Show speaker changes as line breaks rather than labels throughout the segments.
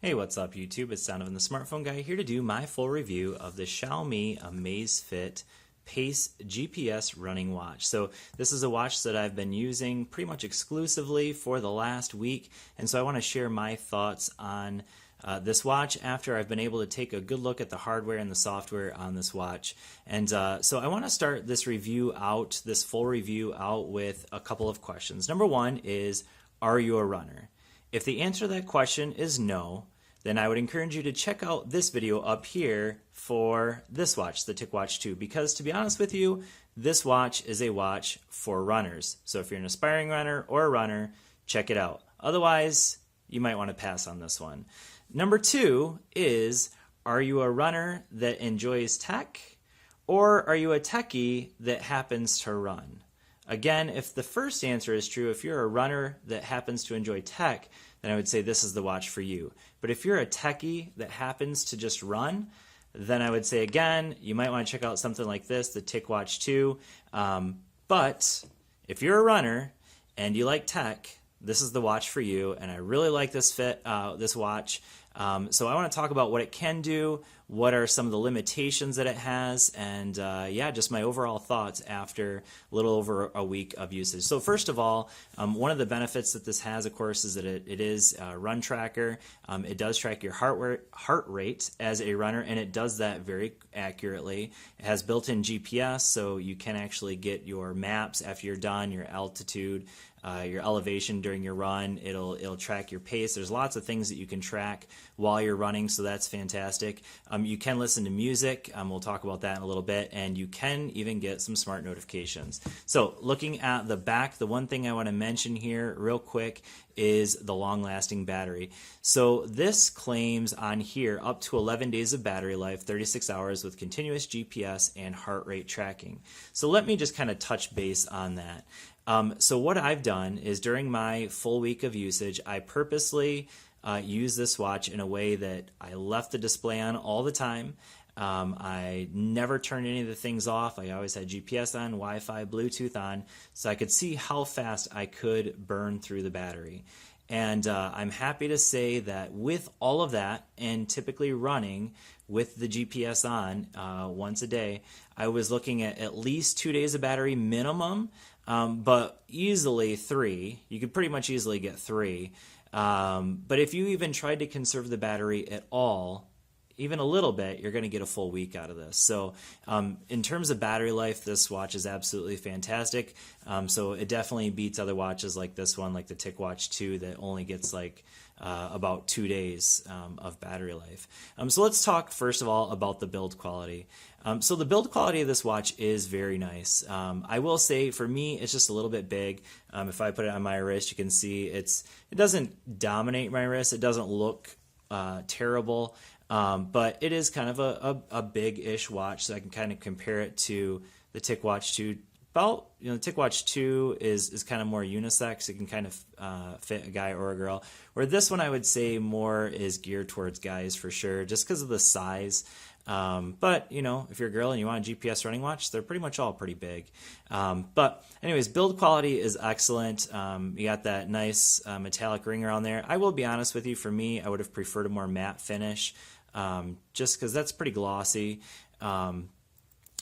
Hey, what's up YouTube? It's Donovan the Smartphone Guy here to do my full review of the Xiaomi Amazfit Pace GPS running watch. So this is a watch that I've been using pretty much exclusively for the last week, and so I want to share my thoughts on this watch after I've been able to take a good look at the hardware and the software on this watch. And so I want to start this full review out with a couple of questions. Number one is, are you a runner? If the answer to that question is no, then I would encourage you to check out this video up here for this watch, the TicWatch 2, because to be honest with you, this watch is a watch for runners. So if you're an aspiring runner or a runner, check it out. Otherwise, you might want to pass on this one. Number two is, are you a runner that enjoys tech, or are you a techie that happens to run? Again, if the first answer is true, if you're a runner that happens to enjoy tech, then I would say this is the watch for you. But if you're a techie that happens to just run, then I would say, again, you might want to check out something like this, the TicWatch 2. But if you're a runner and you like tech, this is the watch for you, and I really like this watch. So I want to talk about what it can do, what are some of the limitations that it has, and yeah, just my overall thoughts after a little over a week of usage. So first of all, one of the benefits that this has, of course, is that it is a run tracker. It does track your heart rate as a runner, and it does that very accurately. It has built-in GPS, so you can actually get your maps after you're done, your altitude, your elevation during your run. It'll track your pace. There's lots of things that you can track while you're running, so that's fantastic. You can listen to music. We'll talk about that in a little bit, and you can even get some smart notifications. So looking at the back, the one thing I want to mention here real quick is the long-lasting battery. So this claims on here up to 11 days of battery life, 36 hours with continuous GPS and heart rate tracking. So let me just kind of touch base on that. So what I've done is during my full week of usage, I purposely use this watch in a way that I left the display on all the time. I never turned any of the things off. I always had GPS on, Wi-Fi, Bluetooth on, so I could see how fast I could burn through the battery. And I'm happy to say that with all of that, and typically running with the GPS on once a day, I was looking at least 2 days of battery minimum, but easily 3. You could pretty much easily get 3. But if you even tried to conserve the battery at all, even a little bit, you're going to get a full week out of this. So in terms of battery life, this watch is absolutely fantastic. So it definitely beats other watches like this one, like the TicWatch 2, that only gets like about 2 days of battery life. So let's talk first of all about the build quality. So the build quality of this watch is very nice. I will say for me, it's just a little bit big. If I put it on my wrist, you can see it doesn't dominate my wrist. It doesn't look terrible. But it is kind of a big-ish watch, so I can kind of compare it to the TicWatch 2. The TicWatch 2 is kind of more unisex. It can kind of fit a guy or a girl. Where this one, I would say, more is geared towards guys for sure, just because of the size. But, if you're a girl and you want a GPS running watch, they're pretty much all pretty big. But anyways, build quality is excellent. You got that nice metallic ring around there. I will be honest with you, for me, I would have preferred a more matte finish, just because that's pretty glossy.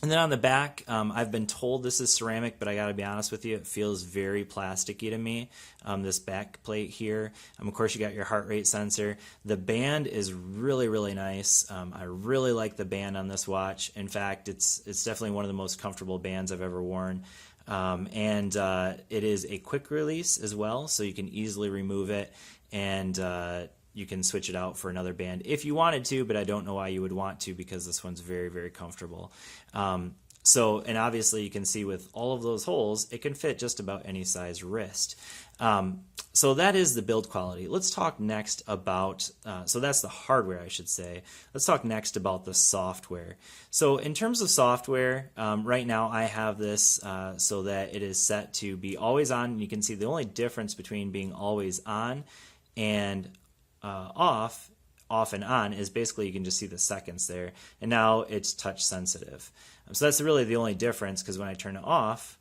And then on the back, I've been told this is ceramic, but I got to be honest with you, it feels very plasticky to me, this back plate here. Of course, you got your heart rate sensor. The band is really, really nice. I really like the band on this watch. In fact, it's definitely one of the most comfortable bands I've ever worn. And it is a quick release as well, so you can easily remove it, and you can switch it out for another band if you wanted to, but I don't know why you would want to, because this one's very, very comfortable. And obviously you can see with all of those holes, it can fit just about any size wrist. So that is the build quality. Let's talk next about, so that's the hardware, I should say. Let's talk next about the software. So in terms of software, right now I have this so that it is set to be always on. You can see the only difference between being always on and off and on is basically you can just see the seconds there, and now it's touch sensitive. So that's really the only difference, because when I turn it off,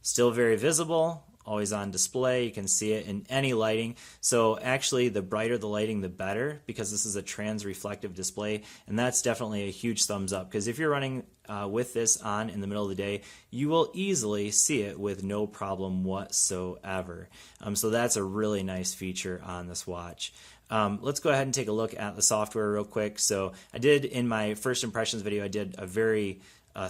Still very visible, always on display. You can see it in any lighting. So actually, the brighter the lighting, the better, because this is a trans-reflective display, and that's definitely a huge thumbs up, because if you're running with this on in the middle of the day, you will easily see it with no problem whatsoever. So that's a really nice feature on this watch. Let's go ahead and take a look at the software real quick. So I did, in my first impressions video, I did a very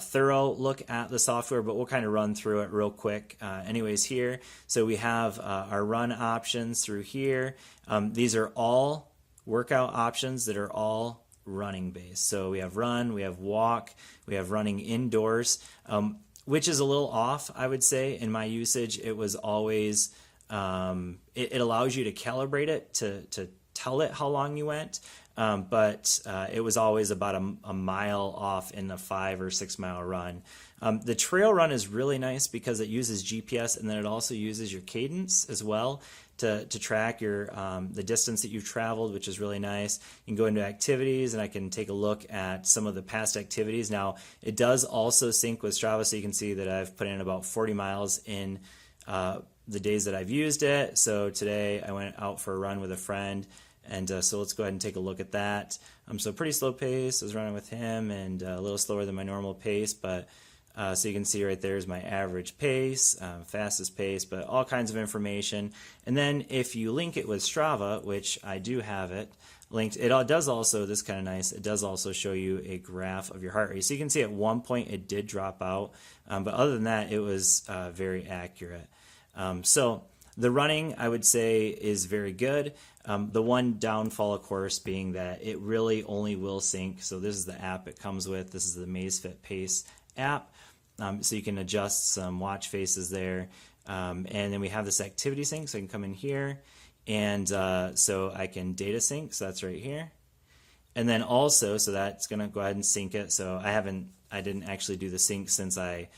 thorough look at the software, but we'll kind of run through it real quick anyways here. So we have our run options through here. These are all workout options that are all running based. So we have run, we have walk, we have running indoors, which is a little off, I would say. In my usage, it was always, it allows you to calibrate it to tell it how long you went. But it was always about a mile off in the 5 or 6 mile run. The trail run is really nice because it uses GPS, and then it also uses your cadence as well to track your the distance that you've traveled, which is really nice. You can go into activities, and I can take a look at some of the past activities. Now, it does also sync with Strava, so you can see that I've put in about 40 miles in the days that I've used it. So today I went out for a run with a friend. And so let's go ahead and take a look at that. So pretty slow pace. I was running with him, and a little slower than my normal pace. But so you can see right there is my average pace, fastest pace, but all kinds of information. And then if you link it with Strava, which I do have it linked, it does also, this is kind of nice, it does also show you a graph of your heart rate. So you can see at one point it did drop out, but other than that, it was very accurate. So the running, I would say, is very good. The one downfall, of course, being that it really only will sync. So this is the app it comes with. This is the Amazfit Pace app. So you can adjust some watch faces there. And then we have this activity sync, so I can come in here. And so I can data sync, so that's right here. And then also, so that's going to go ahead and sync it. So I didn't actually do the sync since I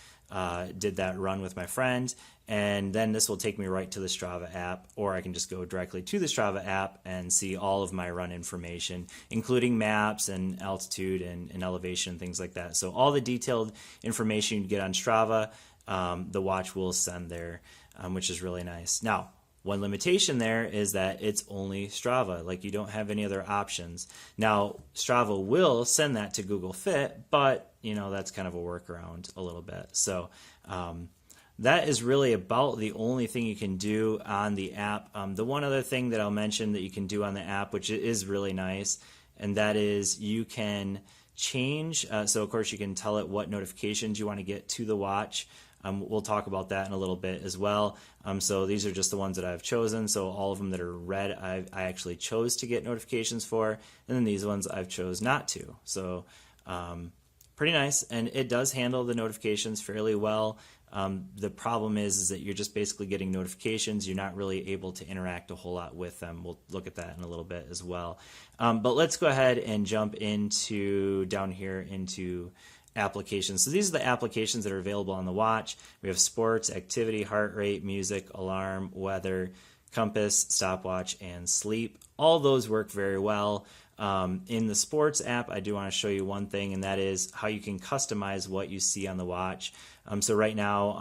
did that run with my friend. And then this will take me right to the Strava app, or I can just go directly to the Strava app and see all of my run information, including maps and altitude and elevation and things like that. So all the detailed information you get on Strava, the watch will send there, which is really nice. Now, one limitation there is that it's only Strava. Like, you don't have any other options. Now, Strava will send that to Google Fit, but that's kind of a workaround a little bit. So that is really about the only thing you can do on the app. The one other thing that I'll mention that you can do on the app, which is really nice, and that is you can change. So of course you can tell it what notifications you want to get to the watch. We'll talk about that in a little bit as well. So these are just the ones that I've chosen. So all of them that are red, I actually chose to get notifications for, and then these ones I've chose not to. So pretty nice, and it does handle the notifications fairly well. The problem is that you're just basically getting notifications. You're not really able to interact a whole lot with them. We'll look at that in a little bit as well. But let's go ahead and jump into down here into applications. So these are the applications that are available on the watch. We have sports, activity, heart rate, music, alarm, weather, compass, stopwatch, and sleep. All those work very well. In the sports app, I do want to show you one thing, and that is how you can customize what you see on the watch. So right now,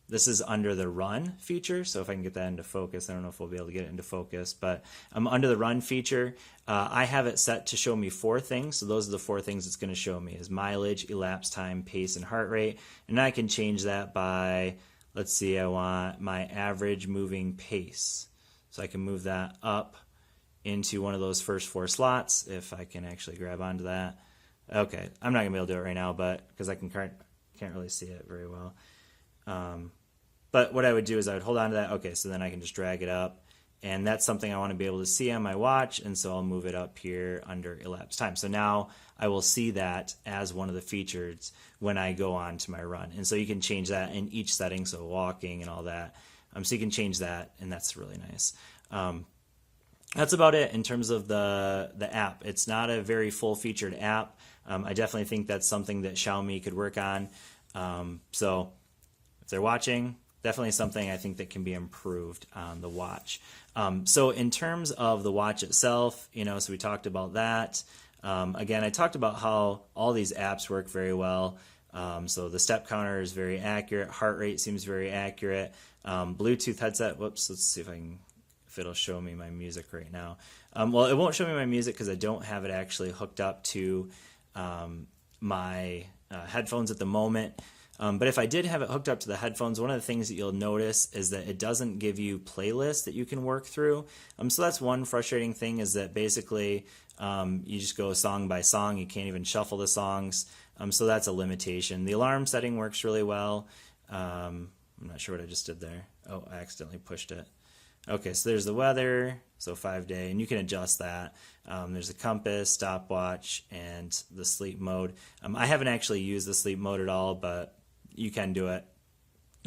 this is under the run feature. So if I can get that into focus, I don't know if we'll be able to get it into focus, but under the run feature, I have it set to show me 4 things. So those are the 4 things it's going to show me: is mileage, elapsed time, pace, and heart rate. And I can change that by, let's see, I want my average moving pace. So I can move that up into one of those first 4 slots if I can actually grab onto that. Okay, I'm not gonna be able to do it right now, but because I can't really see it very well. But what I would do is I would hold on to that. Okay, so then I can just drag it up, and that's something I want to be able to see on my watch, and so I'll move it up here under elapsed time. So now I will see that as one of the features when I go on to my run, and so you can change that in each setting, so walking and all that. So you can change that, and that's really nice. That's about it in terms of the app. It's not a very full-featured app. I definitely think that's something that Xiaomi could work on. So if they're watching, definitely something I think that can be improved on the watch. So in terms of the watch itself, so we talked about that. Again, I talked about how all these apps work very well. So the step counter is very accurate. Heart rate seems very accurate. Bluetooth headset. Whoops. Let's see if it'll show me my music right now. Well, it won't show me my music because I don't have it actually hooked up to my headphones at the moment. But if I did have it hooked up to the headphones, one of the things that you'll notice is that it doesn't give you playlists that you can work through. So that's one frustrating thing, is that basically you just go song by song. You can't even shuffle the songs. So that's a limitation. The alarm setting works really well. I'm not sure what I just did there. Oh, I accidentally pushed it. Okay, so there's the weather, so 5-day, and you can adjust that. There's a compass, stopwatch, and the sleep mode. I haven't actually used the sleep mode at all, but you can do it.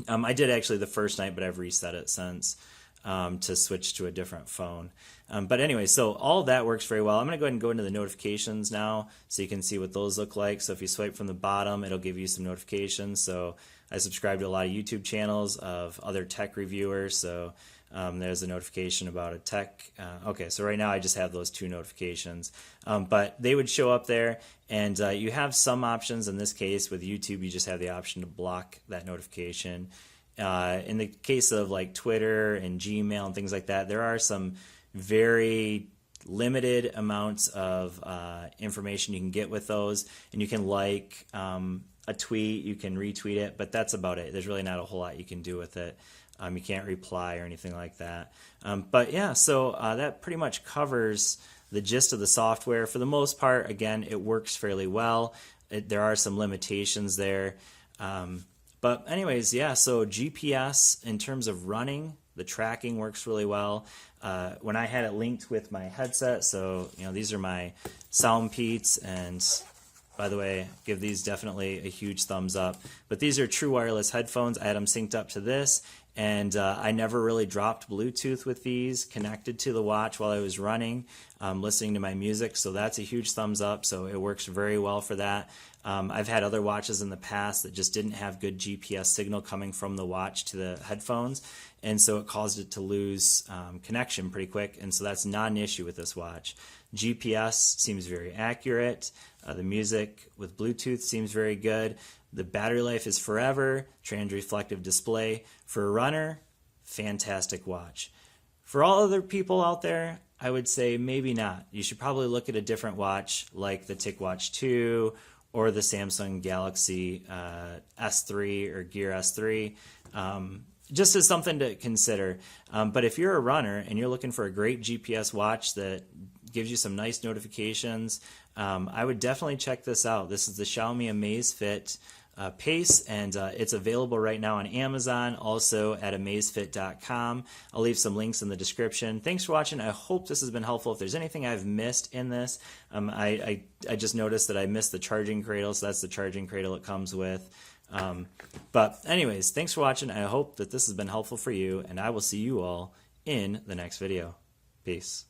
I did actually the first night, but I've reset it since to switch to a different phone. But anyway, so all that works very well. I'm going to go ahead and go into the notifications now so you can see what those look like. So if you swipe from the bottom, it'll give you some notifications. So I subscribe to a lot of YouTube channels of other tech reviewers. So there's a notification about a tech. Okay, so right now I just have those 2 notifications. But they would show up there, and you have some options. In this case, with YouTube, you just have the option to block that notification. In the case of like Twitter and Gmail and things like that, there are some very limited amounts of information you can get with those, and you can like a tweet, you can retweet it, but that's about it. There's really not a whole lot you can do with it. You can't reply or anything like that. But yeah, so that pretty much covers the gist of the software. For the most part, again, it works fairly well. There are some limitations there. But anyways, yeah, so GPS in terms of running, the tracking works really well. When I had it linked with my headset, so these are my Soundpeats, and by the way, give these definitely a huge thumbs up. But these are true wireless headphones. I had them synced up to this, and I never really dropped Bluetooth with these connected to the watch while I was running, listening to my music. So that's a huge thumbs up. So it works very well for that. I've had other watches in the past that just didn't have good GPS signal coming from the watch to the headphones, and so it caused it to lose connection pretty quick, and so that's not an issue with this watch. GPS seems very accurate. The music with Bluetooth seems very good. The battery life is forever. Trans-reflective display. For a runner, fantastic watch. For all other people out there, I would say maybe not. You should probably look at a different watch like the TicWatch 2 or the Samsung Galaxy S3 or Gear S3, just as something to consider. But if you're a runner and you're looking for a great GPS watch that gives you some nice notifications, I would definitely check this out. This is the Xiaomi Amazfit Pace, and it's available right now on Amazon, also at amazfit.com. I'll leave some links in the description. Thanks for watching. I hope this has been helpful. If there's anything I've missed in this, I just noticed that I missed the charging cradle, so that's the charging cradle it comes with. But anyways, thanks for watching. I hope that this has been helpful for you, and I will see you all in the next video. Peace.